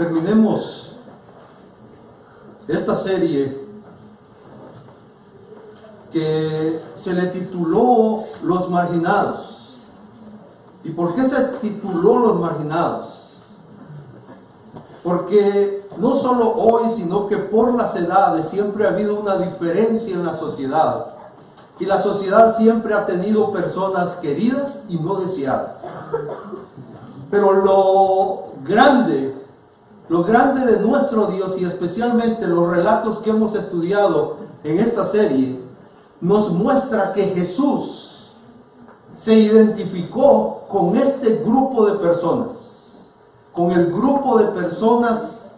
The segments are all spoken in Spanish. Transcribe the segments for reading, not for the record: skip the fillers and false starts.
terminemos esta serie que se le tituló Los Marginados. ¿Y por qué se tituló Los Marginados? Porque no solo hoy, sino que por las edades siempre ha habido una diferencia en la sociedad. Y la sociedad siempre ha tenido personas queridas y no deseadas. Pero lo grande de nuestro Dios, y especialmente los relatos que hemos estudiado en esta serie, nos muestra que Jesús se identificó con este grupo de personas, con el grupo de personas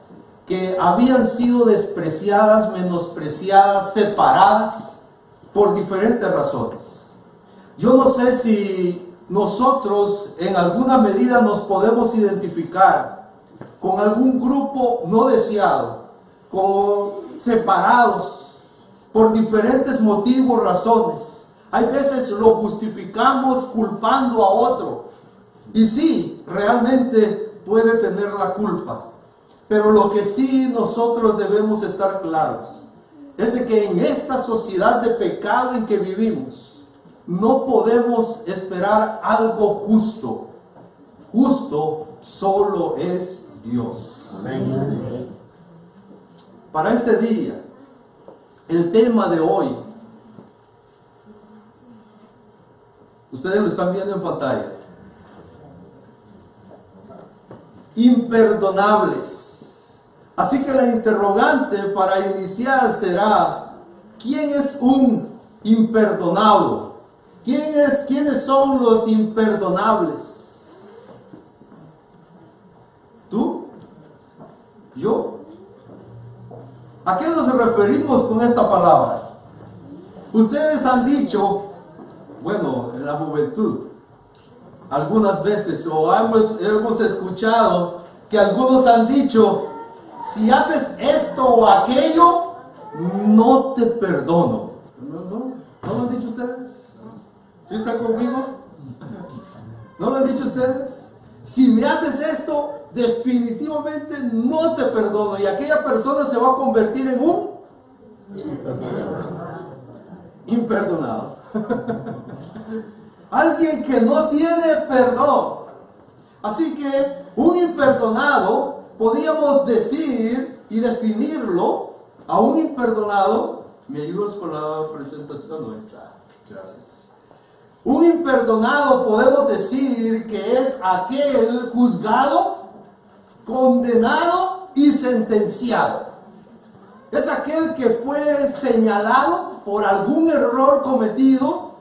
que habían sido despreciadas, menospreciadas, separadas por diferentes razones. Yo no sé si nosotros en alguna medida nos podemos identificar con algún grupo no deseado, con separados por diferentes motivos, razones. Hay veces lo justificamos culpando a otro. Y sí, realmente puede tener la culpa. Pero lo que sí nosotros debemos estar claros es de que en esta sociedad de pecado en que vivimos, no podemos esperar algo justo. Justo solo es Dios. Amén. Para este día, el tema de hoy, ustedes lo están viendo en pantalla. Imperdonables. Así que la interrogante para iniciar será: ¿quién es un imperdonado? ¿Quiénes son los imperdonables? ¿Tú? ¿Yo? ¿A qué nos referimos con esta palabra? Ustedes han dicho, bueno, en la juventud, algunas veces, o hemos escuchado que algunos han dicho: si haces esto o aquello, no te perdono. ¿No lo han dicho ustedes? ¿Sí están conmigo? ¿No lo han dicho ustedes? Si me haces esto, definitivamente no te perdono. Y aquella persona se va a convertir en un imperdonado. Alguien que no tiene perdón. Así que un imperdonado, podríamos decir y definirlo a un imperdonado. ¿Me ayudas con la presentación? No está. Gracias. Un imperdonado podemos decir que es aquel juzgado, condenado y sentenciado. Es aquel que fue señalado por algún error cometido,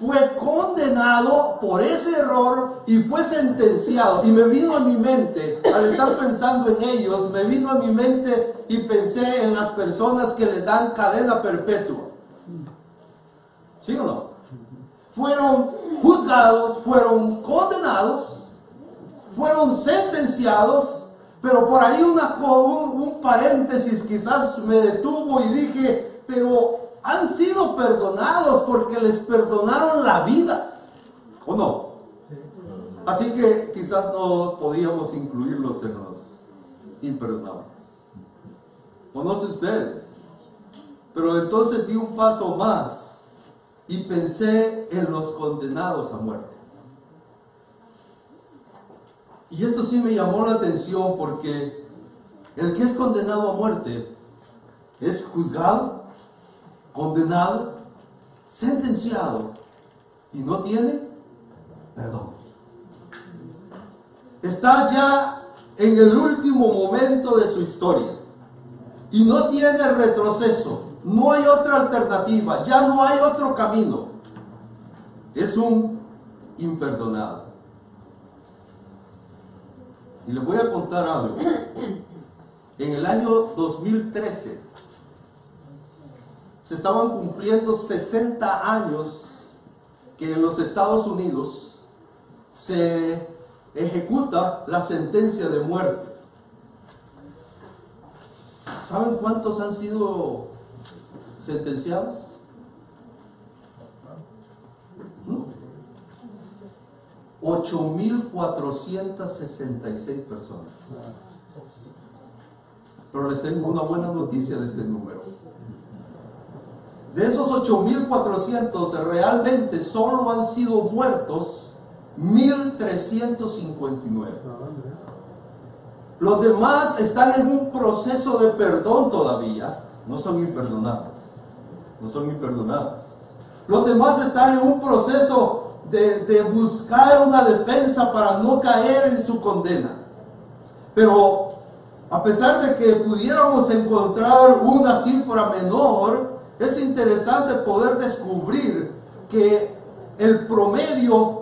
fue condenado por ese error y fue sentenciado. Y me vino a mi mente, al estar pensando en ellos, me vino a mi mente y pensé en las personas que le dan cadena perpetua. ¿Sí o no? Fueron juzgados, fueron condenados, fueron sentenciados, pero por ahí un paréntesis quizás me detuvo y dije: pero han sido perdonados porque les perdonaron la vida, ¿o no? Así que quizás no podíamos incluirlos en los imperdonables. O no sé ustedes. Pero entonces di un paso más y pensé en los condenados a muerte. Y esto sí me llamó la atención, porque el que es condenado a muerte es juzgado, condenado, sentenciado y no tiene perdón. Está ya en el último momento de su historia y no tiene retroceso. No hay otra alternativa, ya no hay otro camino. Es un imperdonado. Y les voy a contar algo. En el año 2013 se estaban cumpliendo 60 años que en los Estados Unidos se ejecuta la sentencia de muerte. ¿Saben cuántos han sido sentenciados? 8,466 personas. Pero les tengo una buena noticia de este número. De esos 8,400, realmente solo han sido muertos 1,359. Los demás están en un proceso de perdón todavía. No son imperdonados. No son imperdonados. Los demás están en un proceso de buscar una defensa para no caer en su condena. Pero a pesar de que pudiéramos encontrar una cifra menor, es interesante poder descubrir que el promedio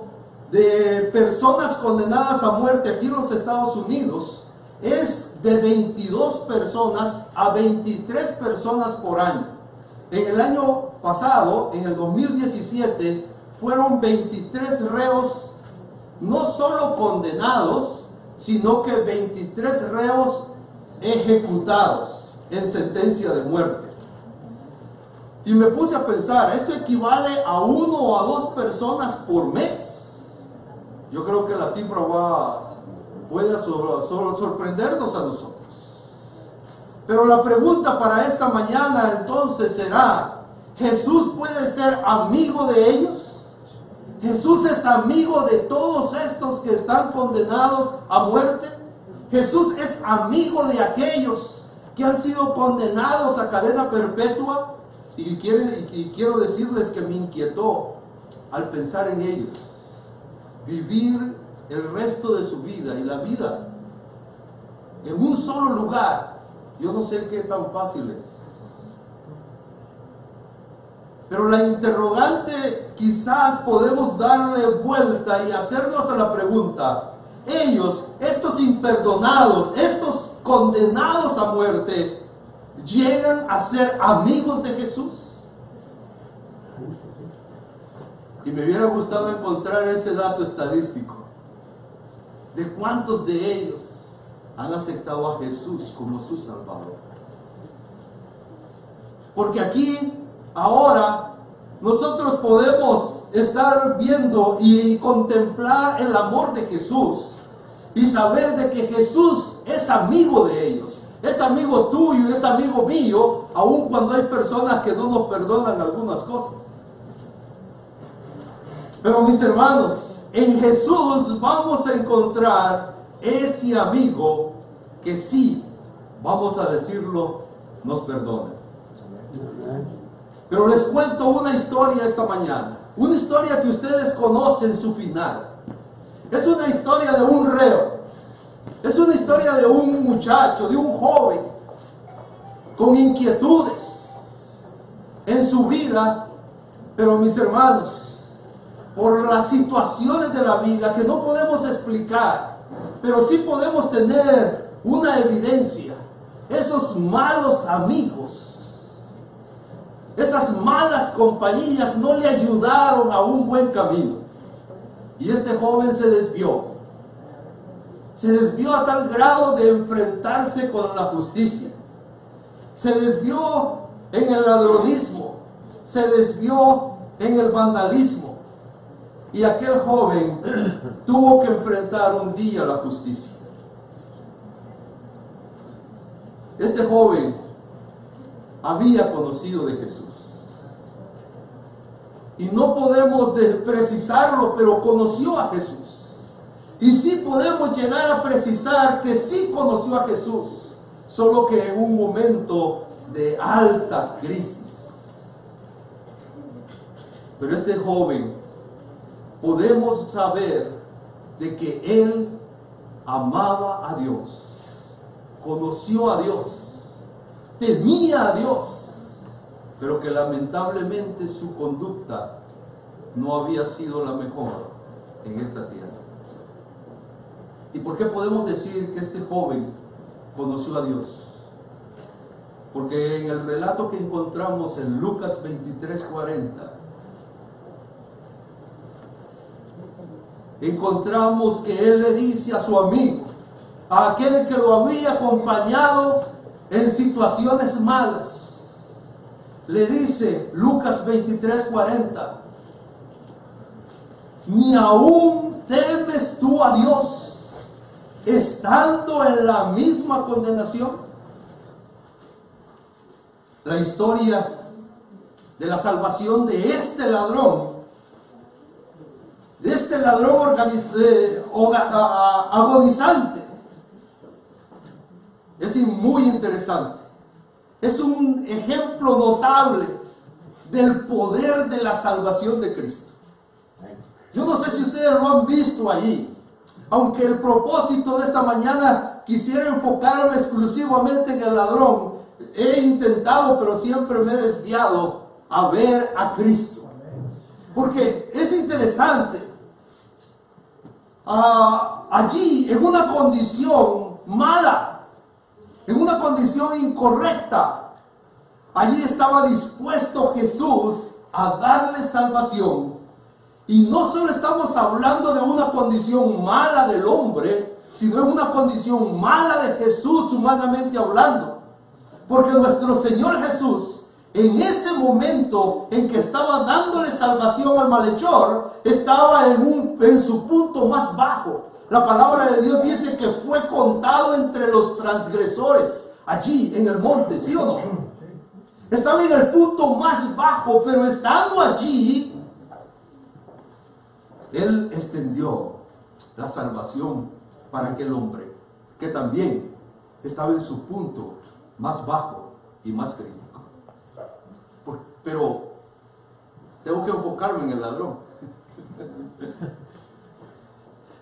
de personas condenadas a muerte aquí en los Estados Unidos es de 22 personas a 23 personas por año. En el año pasado, en el 2017, fueron 23 reos no solo condenados, sino que 23 reos ejecutados en sentencia de muerte. Y me puse a pensar, esto equivale a 1 o a 2 personas por mes. Yo creo que la cifra puede sorprendernos a nosotros. Pero la pregunta para esta mañana entonces será, ¿Jesús puede ser amigo de ellos? ¿Jesús es amigo de todos estos que están condenados a muerte? ¿Jesús es amigo de aquellos que han sido condenados a cadena perpetua? Y quiero decirles que me inquietó al pensar en ellos. Vivir el resto de su vida y la vida en un solo lugar, yo no sé qué tan fácil es. Pero la interrogante quizás podemos darle vuelta y hacernos a la pregunta: ellos, estos imperdonados, estos condenados a muerte, ¿llegan a ser amigos de Jesús? Y me hubiera gustado encontrar ese dato estadístico de cuántos de ellos han aceptado a Jesús como su Salvador. Porque aquí, ahora, nosotros podemos estar viendo y contemplar el amor de Jesús y saber de que Jesús es amigo de ellos. Es amigo tuyo, es amigo mío, aun cuando hay personas que no nos perdonan algunas cosas. Pero mis hermanos, en Jesús vamos a encontrar ese amigo que sí, vamos a decirlo, nos perdona. Pero les cuento una historia esta mañana. Una historia que ustedes conocen su final. Es una historia de un reo. Es una historia de un muchacho, de un joven, con inquietudes en su vida. Pero mis hermanos, por las situaciones de la vida que no podemos explicar, pero sí podemos tener una evidencia, esos malos amigos, esas malas compañías no le ayudaron a un buen camino. Y este joven se desvió. Se desvió a tal grado de enfrentarse con la justicia. Se desvió en el ladronismo. Se desvió en el vandalismo. Y aquel joven tuvo que enfrentar un día la justicia. Este joven había conocido de Jesús. Y no podemos precisarlo, pero conoció a Jesús. Y sí podemos llegar a precisar que sí conoció a Jesús, solo que en un momento de alta crisis. Pero este joven, podemos saber de que él amaba a Dios, conoció a Dios, temía a Dios, pero que lamentablemente su conducta no había sido la mejor en esta tierra. ¿Y por qué podemos decir que este joven conoció a Dios? Porque en el relato que encontramos en Lucas 23:40, encontramos que él le dice a su amigo, a aquel que lo había acompañado en situaciones malas, le dice Lucas 23:40, ¿ni aún temes tú a Dios estando en la misma condenación? la historia de la salvación de este ladrón agonizante. Es muy interesante. Es un ejemplo notable del poder de la salvación de Cristo. Yo no sé si ustedes lo han visto allí, aunque el propósito de esta mañana quisiera enfocarme exclusivamente en el ladrón. He intentado, pero siempre me he desviado a ver a Cristo, porque es interesante. Allí, en una condición mala, en una condición incorrecta, allí estaba dispuesto Jesús a darle salvación. Y no solo estamos hablando de una condición mala del hombre, sino de una condición mala de Jesús, humanamente hablando. Porque nuestro Señor Jesús, en ese momento en que estaba dándole salvación al malhechor, estaba en su punto más bajo. La palabra de Dios dice que fue contado entre los transgresores, allí en el monte, ¿sí o no? Estaba en el punto más bajo, pero estando allí, Él extendió la salvación para aquel hombre, que también estaba en su punto más bajo y más crítico. Pero tengo que enfocarme en el ladrón.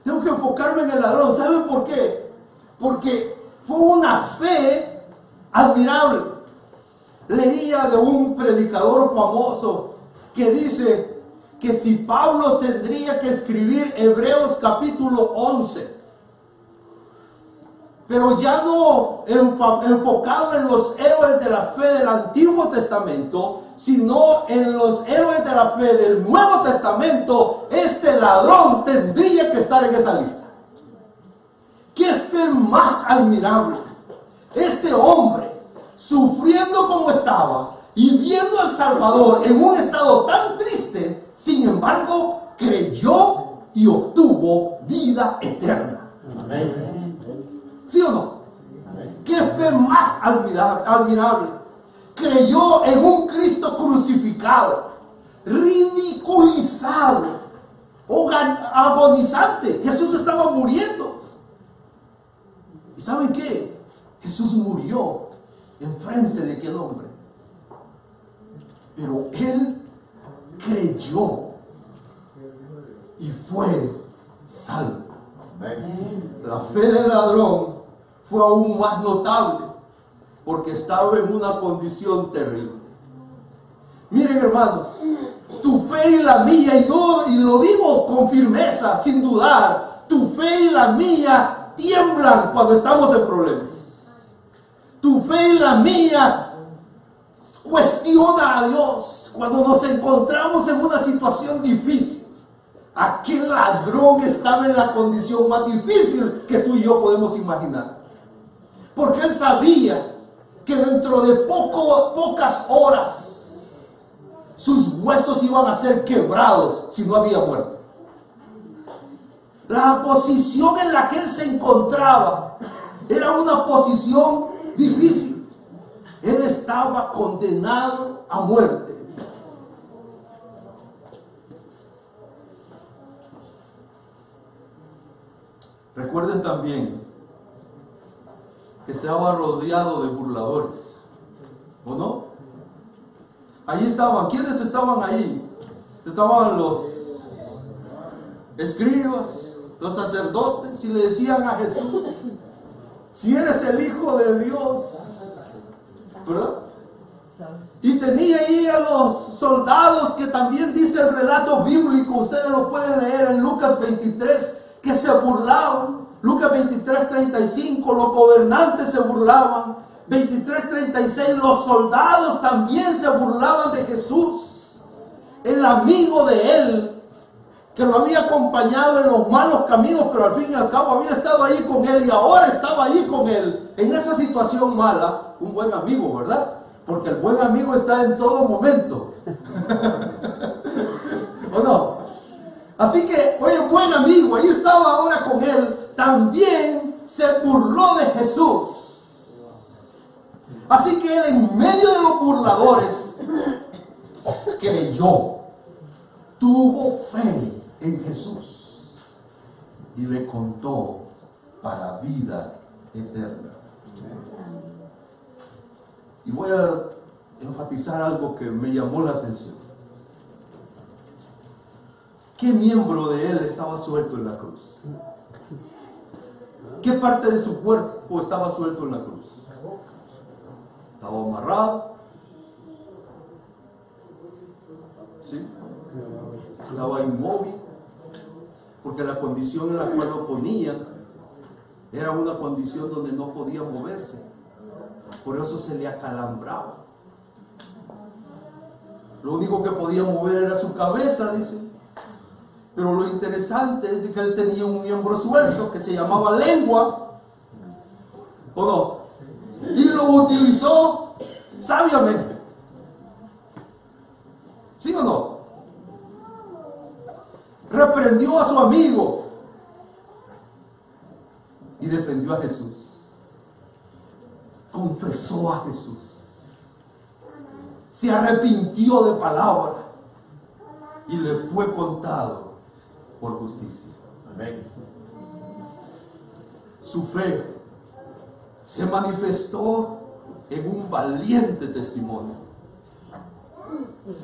Tengo que enfocarme en el ladrón. ¿Saben por qué? Porque fue una fe admirable. Leía de un predicador famoso que dice que si Pablo tendría que escribir Hebreos capítulo 11, pero ya no enfocado en los héroes de la fe del Antiguo Testamento, sino en los héroes de la fe del Nuevo Testamento, este ladrón tendría que estar en esa lista. ¡Qué fe más admirable! Este hombre, sufriendo como estaba y viendo al Salvador en un estado tan triste, sin embargo, creyó y obtuvo vida eterna. Amén. ¿Sí o no? ¡Qué fe más admirable! Creyó en un Cristo crucificado, ridiculizado, agonizante. Jesús estaba muriendo. ¿Y saben qué? Jesús murió enfrente de aquel hombre. Pero él creyó y fue salvo. La fe del ladrón fue aún más notable porque estaba en una condición terrible. Miren, hermanos, tu fe y la mía, y lo digo con firmeza, sin dudar, tu fe y la mía tiemblan cuando estamos en problemas. Tu fe y la mía cuestiona a Dios cuando nos encontramos en una situación difícil. Aquel ladrón estaba en la condición más difícil que tú y yo podemos imaginar. Porque él sabía que dentro de pocas horas sus huesos iban a ser quebrados si no había muerto. La posición en la que él se encontraba era una posición difícil. Él estaba condenado a muerte. Recuerden también que estaba rodeado de burladores, ¿o no? Ahí estaban. ¿Quiénes estaban ahí? Estaban los escribas, los sacerdotes, y le decían a Jesús: si eres el Hijo de Dios, ¿verdad? Y tenía ahí a los soldados, que también dice el relato bíblico, ustedes lo pueden leer en Lucas 23, que se burlaban. Lucas 23:35, los gobernantes se burlaban. 23:36, los soldados también se burlaban de Jesús. El amigo de él, que lo había acompañado en los malos caminos, pero al fin y al cabo había estado ahí con él y ahora estaba ahí con él, en esa situación mala. Un buen amigo, ¿verdad? Porque el buen amigo está en todo momento. ¿O no? Así que, oye, buen amigo, ahí estaba ahora con él, también se burló de Jesús. Así que él, en medio de los burladores, creyó, tuvo fe en Jesús y le contó para vida eterna. Y voy a enfatizar algo que me llamó la atención. ¿Qué miembro de él estaba suelto en la cruz? ¿Qué parte de su cuerpo estaba suelto en la cruz? Estaba amarrado, ¿sí? Estaba inmóvil, porque la condición en la cual lo ponían era una condición donde no podía moverse. Por eso se le acalambraba. Lo único que podía mover era su cabeza, dice. Pero lo interesante es de que él tenía un miembro suelto que se llamaba lengua, ¿o no? Y lo utilizó sabiamente. ¿Sí o no? Reprendió a su amigo y defendió a Jesús. Confesó a Jesús. Se arrepintió de palabra y le fue contado por justicia. Amén. Su fe se manifestó en un valiente testimonio.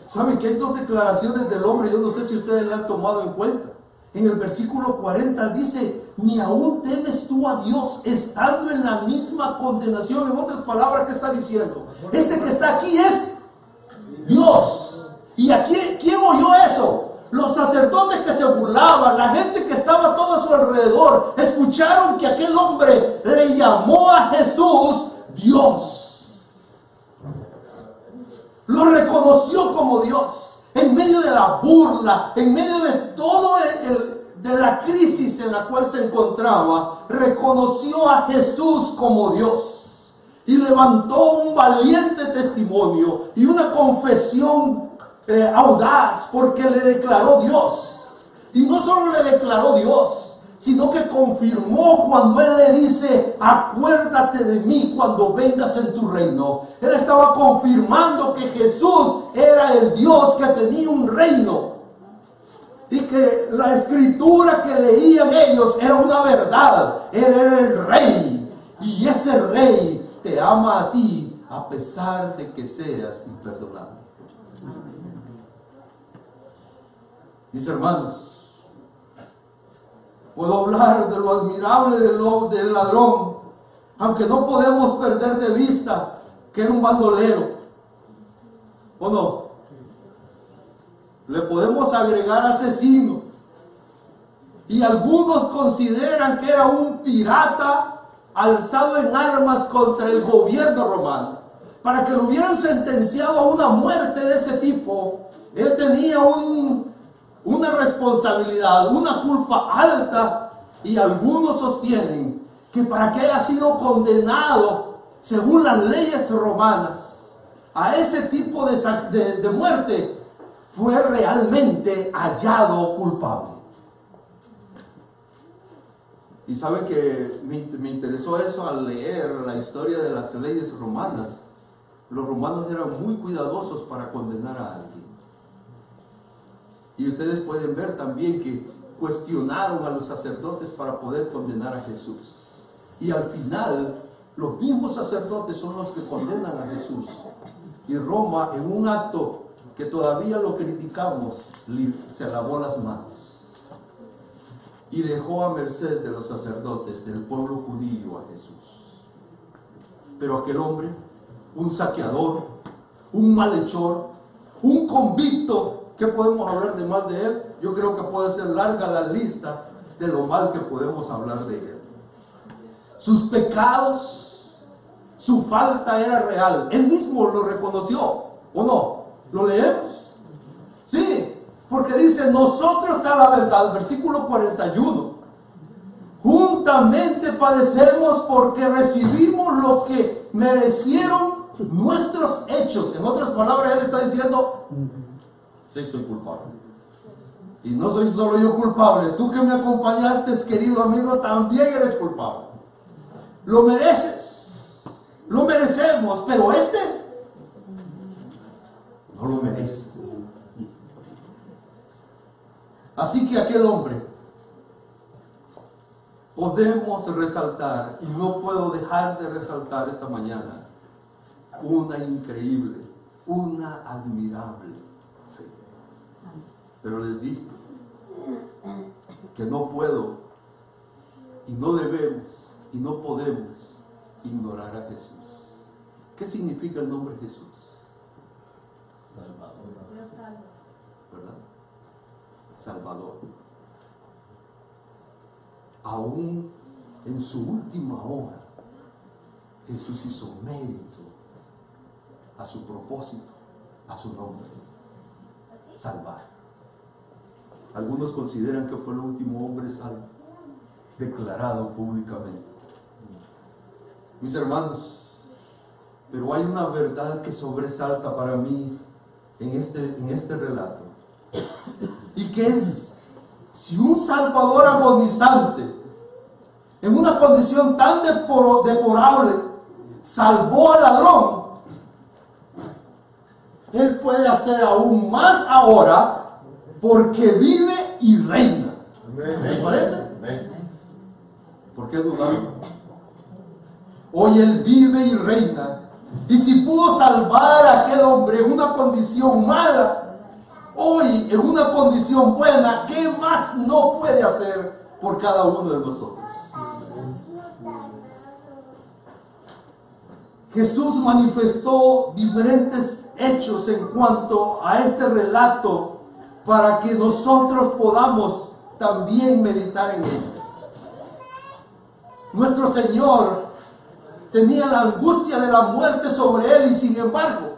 ¿Saben que hay dos declaraciones del hombre? Yo no sé si ustedes la han tomado en cuenta. En el versículo 40 dice: ni aún temes tú a Dios estando en la misma condenación. En otras palabras, ¿qué está diciendo? Este que está aquí es Dios. ¿Y aquí quién oyó eso? Los sacerdotes que se burlaban, la gente que estaba todo a su alrededor, escucharon que aquel hombre le llamó a Jesús Dios. Lo reconoció como Dios. En medio de la burla, en medio de todo de la crisis en la cual se encontraba, reconoció a Jesús como Dios. Y levantó un valiente testimonio y una confesión audaz, porque le declaró Dios. Y no solo le declaró Dios, sino que confirmó cuando él le dice: acuérdate de mí cuando vengas en tu reino. Él estaba confirmando que Jesús era el Dios que tenía un reino y que la escritura que leían ellos era una verdad. Él era el rey, y ese rey te ama a ti a pesar de que seas imperdonable. Mis hermanos, puedo hablar de lo admirable del ladrón, aunque no podemos perder de vista que era un bandolero, ¿o no? Le podemos agregar asesino, y algunos consideran que era un pirata alzado en armas contra el gobierno romano. Para que lo hubieran sentenciado a una muerte de ese tipo, él tenía una responsabilidad, una culpa alta, y algunos sostienen que para que haya sido condenado según las leyes romanas a ese tipo de muerte, fue realmente hallado culpable. Y saben que me interesó eso al leer la historia de las leyes romanas. Los romanos eran muy cuidadosos para condenar a alguien. Y ustedes pueden ver también que cuestionaron a los sacerdotes para poder condenar a Jesús. Y al final, los mismos sacerdotes son los que condenan a Jesús. Y Roma, en un acto que todavía lo criticamos, se lavó las manos y dejó a merced de los sacerdotes, del pueblo judío, a Jesús. Pero aquel hombre, un saqueador, un malhechor, un convicto, ¿qué podemos hablar de mal de él? Yo creo que puede ser larga la lista de lo mal que podemos hablar de él. Sus pecados, su falta era real. Él mismo lo reconoció, ¿o no? ¿Lo leemos? Sí, porque dice: nosotros a la verdad, versículo 41, juntamente padecemos porque recibimos lo que merecieron nuestros hechos. En otras palabras, él está diciendo: sí, soy culpable. Y no soy solo yo culpable, tú que me acompañaste, querido amigo, también eres culpable. Lo mereces. Lo merecemos, pero este no lo merece. Así que aquel hombre podemos resaltar, y no puedo dejar de resaltar esta mañana, una increíble, una admirable fe. Pero les dije que no puedo y no debemos y no podemos ignorar a Jesús. ¿Qué significa el nombre Jesús? Salvador. ¿Verdad? Salvador. Aún en su última hora, Jesús hizo mérito a su propósito, a su nombre: salvar. Algunos consideran que fue el último hombre salvo, declarado públicamente. Mis hermanos, pero hay una verdad que sobresalta para mí en este relato, y que es: si un Salvador agonizante, en una condición tan deplorable, salvó al ladrón, Él puede hacer aún más ahora, porque vive y reina. ¿Les parece? ¿Por qué dudar? Hoy Él vive y reina. Y si pudo salvar a aquel hombre en una condición mala, hoy en una condición buena, ¿qué más no puede hacer por cada uno de nosotros? Jesús manifestó diferentes hechos en cuanto a este relato para que nosotros podamos también meditar en él. Nuestro Señor tenía la angustia de la muerte sobre él, y sin embargo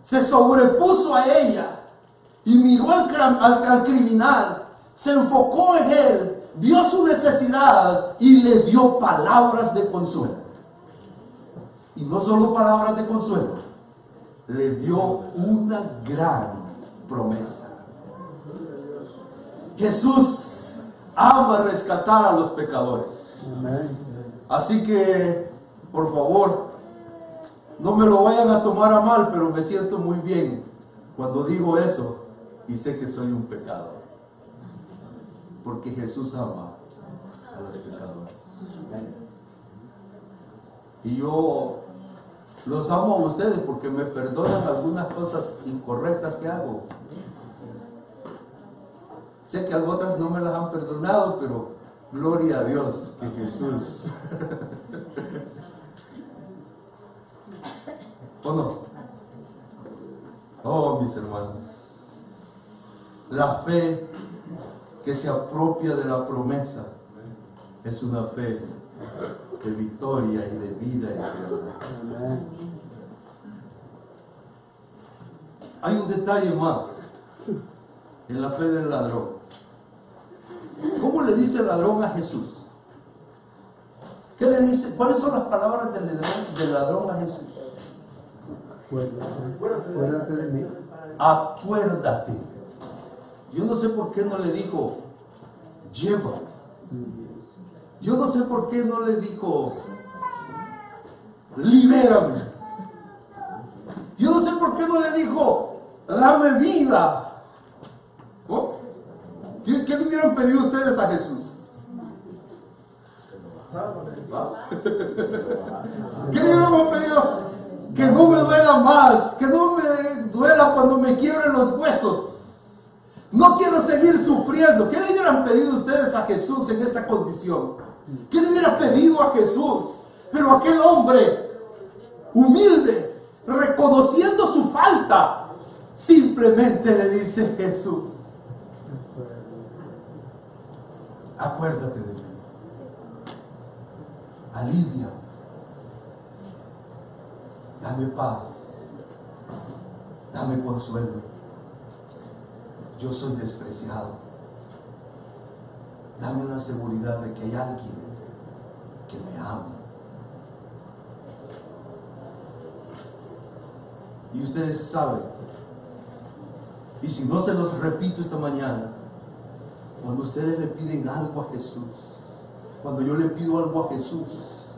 se sobrepuso a ella y miró al criminal, se enfocó en él, vio su necesidad y le dio palabras de consuelo. Y no solo palabras de consuelo, le dio una gran promesa. Jesús ama rescatar a los pecadores. Así que, por favor, no me lo vayan a tomar a mal, pero me siento muy bien cuando digo eso y sé que soy un pecador. Porque Jesús ama a los pecadores. Y yo los amo a ustedes porque me perdonan algunas cosas incorrectas que hago. Sé que algunas no me las han perdonado, pero gloria a Dios que Jesús. ¿O no? Oh, mis hermanos, la fe que se apropia de la promesa es una fe de victoria y de vida eterna. Hay un detalle más en la fe del ladrón. ¿Cómo le dice el ladrón a Jesús? ¿Qué le dice? ¿Cuáles son las palabras del ladrón a Jesús? Acuérdate de mí. Acuérdate. Yo no sé por qué no le dijo lleva. Yo no sé por qué no le dijo libérame. Yo no sé por qué no le dijo dame vida. ¿Oh? ¿Qué le hubieran pedido ustedes a Jesús? ¿Qué le hubiéramos pedido? Que no me duela más, que no me duela cuando me quiebren los huesos. No quiero seguir sufriendo. ¿Qué le hubieran pedido ustedes a Jesús en esa condición? ¿Qué le hubiera pedido a Jesús? Pero aquel hombre humilde, reconociendo su falta, simplemente le dice: Jesús, acuérdate de mí, alivia, dame paz, dame consuelo. Yo soy despreciado. Dame una seguridad de que hay alguien que me ama. Y ustedes saben, y si no se los repito esta mañana, cuando ustedes le piden algo a Jesús, cuando yo le pido algo a Jesús,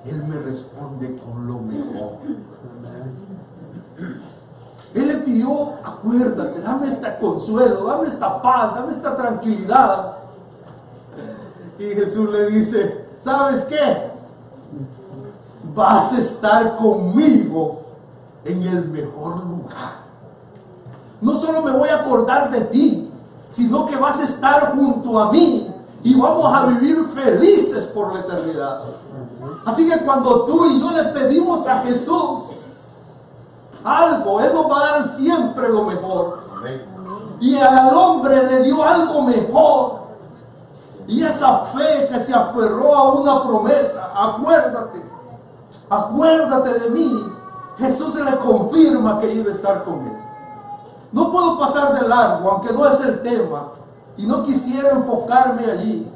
Él me responde con lo mejor. Él le pidió, acuérdate, dame este consuelo, dame esta paz, dame esta tranquilidad. Y Jesús le dice, ¿sabes qué? Vas a estar conmigo en el mejor lugar. No solo me voy a acordar de ti, sino que vas a estar junto a mí y vamos a vivir felices por la eternidad. Así que cuando tú y yo le pedimos a Jesús algo, Él nos va a dar siempre lo mejor. Y al hombre le dio algo mejor. Y esa fe que se aferró a una promesa, acuérdate de mí. Jesús le confirma que iba a estar con él. No puedo pasar de largo, aunque no es el tema, y no quisiera enfocarme allí,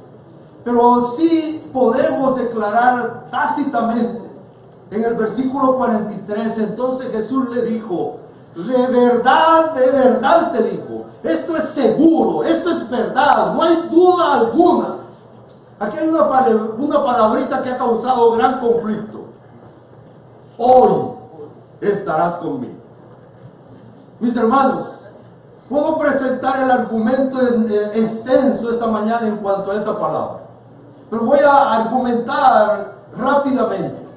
pero sí podemos declarar tácitamente en el versículo 43, entonces Jesús le dijo, de verdad te dijo, esto es seguro, esto es verdad, no hay duda alguna. Aquí hay una palabrita que ha causado gran conflicto. Hoy estarás conmigo. Mis hermanos, puedo presentar el argumento extenso esta mañana en cuanto a esa palabra, pero voy a argumentar rápidamente,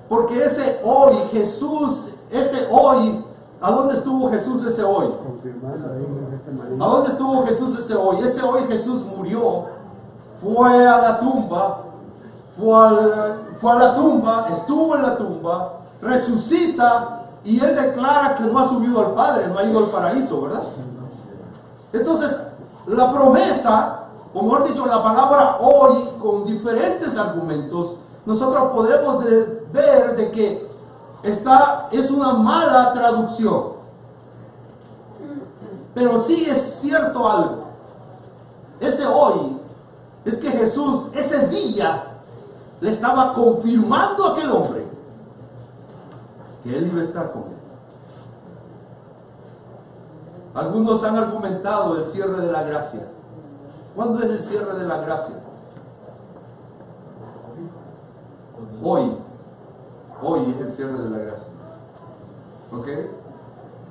porque ese hoy, Jesús, ese hoy, ¿a dónde estuvo Jesús ese hoy? ¿A dónde estuvo Jesús ese hoy? Ese hoy Jesús murió, fue a la tumba, estuvo en la tumba, resucita, y Él declara que no ha subido al Padre, no ha ido al paraíso, ¿verdad? Entonces, la promesa, o mejor dicho, la palabra hoy, con diferentes argumentos, nosotros podemos ver de que es una mala traducción. Pero sí es cierto algo. Ese hoy, es que Jesús, ese día, le estaba confirmando a aquel hombre que Él iba a estar con él. Algunos han argumentado el cierre de la gracia. ¿Cuándo es el cierre de la gracia? Hoy es el cierre de la gracia. ¿Ok?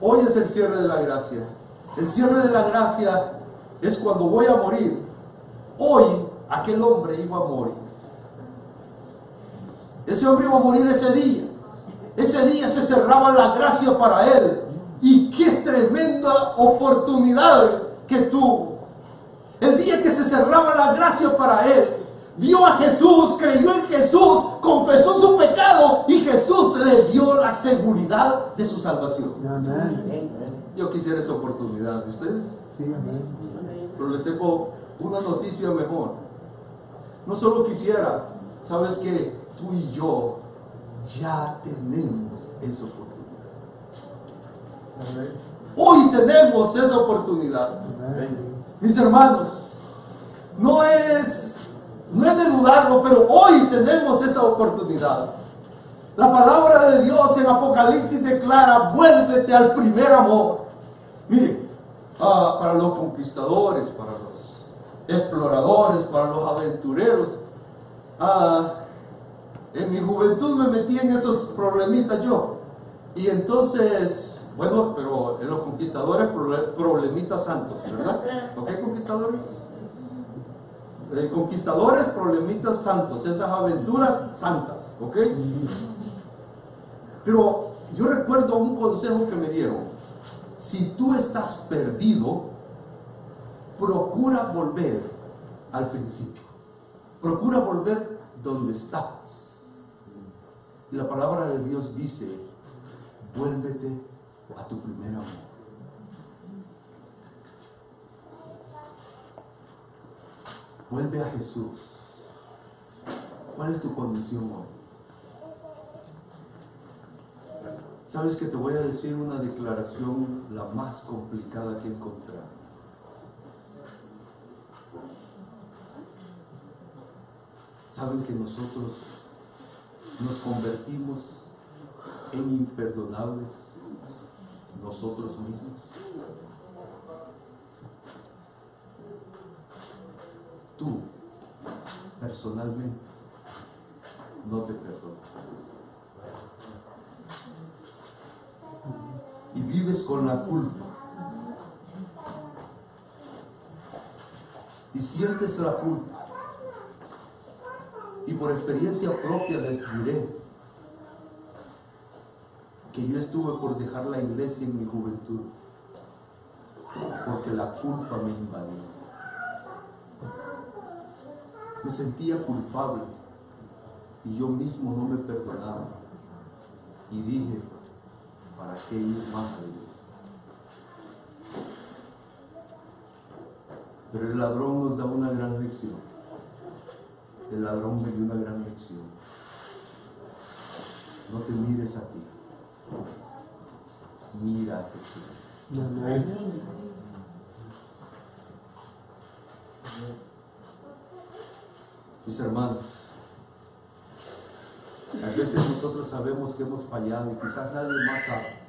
Hoy es el cierre de la gracia. El cierre de la gracia es cuando voy a morir. Hoy aquel hombre iba a morir. Ese hombre iba a morir ese día. Ese día se cerraba la gracia para él. Y qué tremenda oportunidad que tuvo. El día que se cerraba la gracia para él, vio a Jesús, creyó en Jesús, confesó su pecado y Jesús le dio la seguridad de su salvación. Amén. Yo quisiera esa oportunidad. ¿Ustedes? Sí, amén. Pero les tengo una noticia mejor. No solo quisiera, ¿sabes qué? Tú y yo ya tenemos esa oportunidad. Amén. Hoy tenemos esa oportunidad. Amén. Mis hermanos, no es de dudarlo, pero hoy tenemos esa oportunidad. La palabra de Dios en Apocalipsis declara, vuélvete al primer amor. Miren, para los conquistadores, para los exploradores, para los aventureros, en mi juventud me metí en esos problemitas yo. Y entonces, bueno, pero en los conquistadores, problemitas santos, ¿verdad? ¿Ok, conquistadores? Conquistadores, problemitas santos, esas aventuras santas, ¿ok? Pero yo recuerdo un consejo que me dieron. Si tú estás perdido, procura volver al principio. Procura volver donde estabas. Y la palabra de Dios dice, vuélvete a tu primer amor. Vuelve a Jesús. ¿Cuál es tu condición hoy? Sabes que te voy a decir una declaración la más complicada que he encontrado. Saben que nosotros nos convertimos en imperdonables nosotros mismos. Tú, personalmente, no te perdona. Y vives con la culpa. Y sientes la culpa. Y por experiencia propia les diré que yo estuve por dejar la iglesia en mi juventud, porque la culpa me invadió. Me sentía culpable y yo mismo no me perdonaba. Y dije, ¿para qué ir más a la iglesia? Pero el ladrón nos da una gran lección. El ladrón me dio una gran lección. No te mires a ti. Mira a Jesús. Mis hermanos, a veces nosotros sabemos que hemos fallado y quizás nadie más sabe.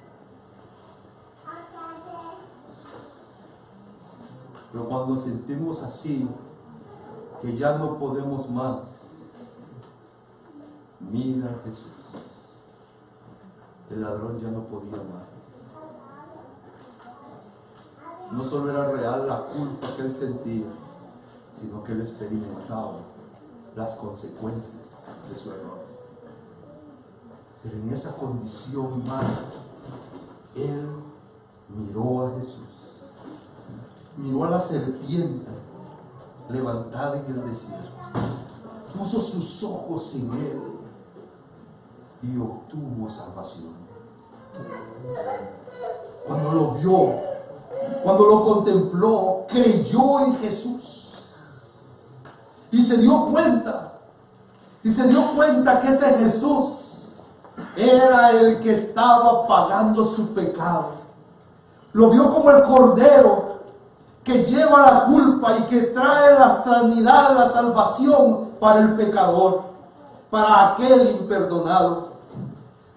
Pero cuando sentimos así, que ya no podemos más, mira a Jesús. El ladrón ya no podía más. No solo era real la culpa que él sentía, sino que él experimentaba las consecuencias de su error. Pero en esa condición mala, él miró a Jesús. Miró a la serpiente levantada en el desierto. Puso sus ojos en él y obtuvo salvación. Cuando lo vio, cuando lo contempló, creyó en Jesús. Y se dio cuenta que ese Jesús era el que estaba pagando su pecado. Lo vio como el Cordero que lleva la culpa y que trae la sanidad, la salvación para el pecador, para aquel imperdonado.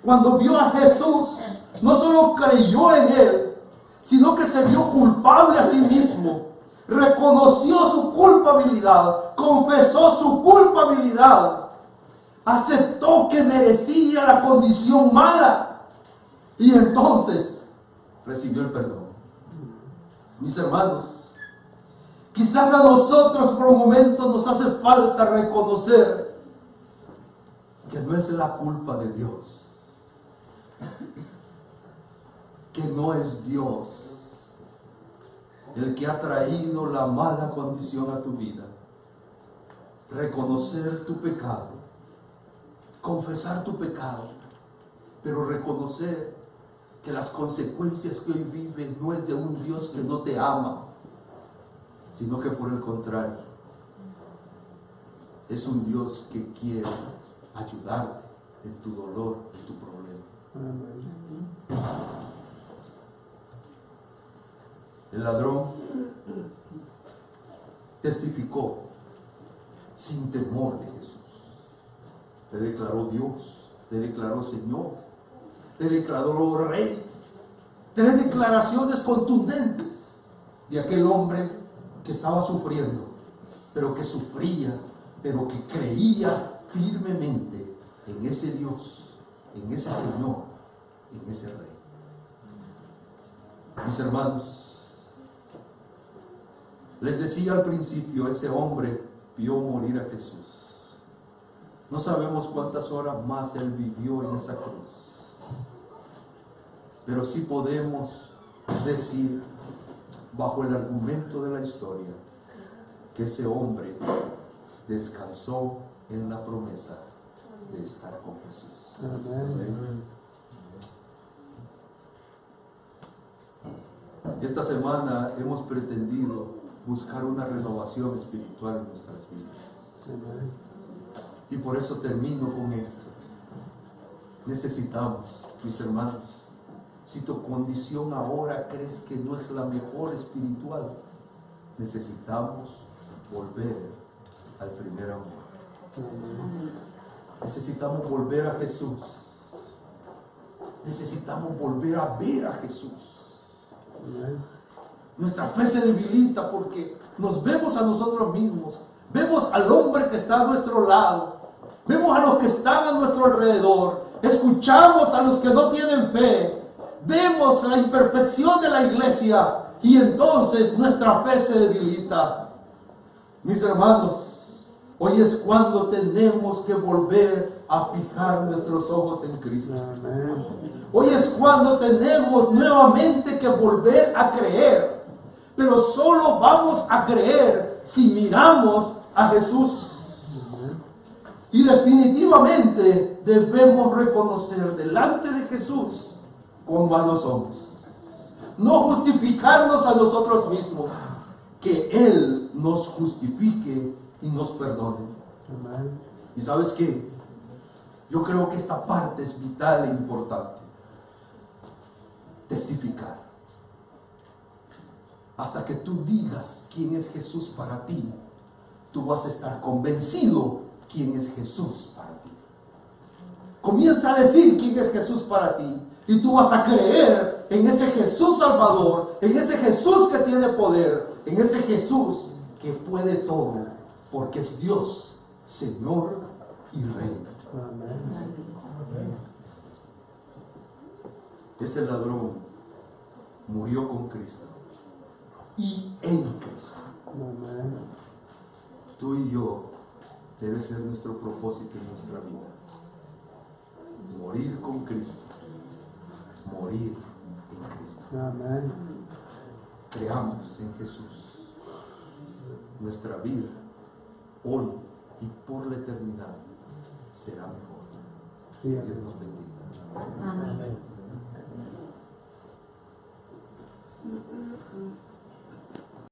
Cuando vio a Jesús, no solo creyó en él, sino que se vio culpable a sí mismo. Reconoció su culpabilidad, confesó su culpabilidad, aceptó que merecía la condición mala y entonces recibió el perdón. Mis hermanos, quizás a nosotros por un momento nos hace falta reconocer que no es la culpa de Dios, que no es Dios el que ha traído la mala condición a tu vida. Reconocer tu pecado, confesar tu pecado, pero reconocer que las consecuencias que hoy vives no es de un Dios que no te ama, sino que por el contrario, es un Dios que quiere ayudarte en tu dolor, en tu problema. El ladrón testificó sin temor de Jesús. Le declaró Dios, le declaró Señor, le declaró Rey. 3 declaraciones contundentes de aquel hombre que estaba sufriendo, pero que sufría, pero que creía firmemente en ese Dios, en ese Señor, en ese Rey. Mis hermanos, les decía al principio, ese hombre vio morir a Jesús. No sabemos cuántas horas más él vivió en esa cruz, pero sí podemos decir, bajo el argumento de la historia, que ese hombre descansó en la promesa de estar con Jesús. Amén. Esta semana hemos pretendido buscar una renovación espiritual en nuestras vidas. Y por eso termino con esto. Necesitamos, mis hermanos, si tu condición ahora crees que no es la mejor espiritual, necesitamos volver al primer amor. Necesitamos volver a Jesús. Necesitamos volver a ver a Jesús. Nuestra fe se debilita porque nos vemos a nosotros mismos, vemos al hombre que está a nuestro lado vemos a los que están a nuestro alrededor, escuchamos a los que no tienen fe, vemos la imperfección de la iglesia y entonces nuestra fe se debilita. Mis hermanos, hoy es cuando tenemos que volver a fijar nuestros ojos en Cristo. Hoy es cuando tenemos nuevamente que volver a creer, pero solo vamos a creer si miramos a Jesús. Y definitivamente debemos reconocer delante de Jesús cuán malos somos. No justificarnos a nosotros mismos, que Él nos justifique y nos perdone. Amén. ¿Y sabes qué? Yo creo que esta parte es vital e importante. Testificar. Hasta que tú digas quién es Jesús para ti, tú vas a estar convencido quién es Jesús para ti. Comienza a decir quién es Jesús para ti y tú vas a creer en ese Jesús Salvador, en ese Jesús que tiene poder, en ese Jesús que puede todo, porque es Dios, Señor y Rey. Amén. Ese ladrón murió con Cristo y en Cristo. Amén. Tú y yo debe ser nuestro propósito en nuestra vida. Morir con Cristo. Morir en Cristo. Amén. Creamos en Jesús. Nuestra vida, hoy y por la eternidad, será mejor. Dios nos bendiga. Amén.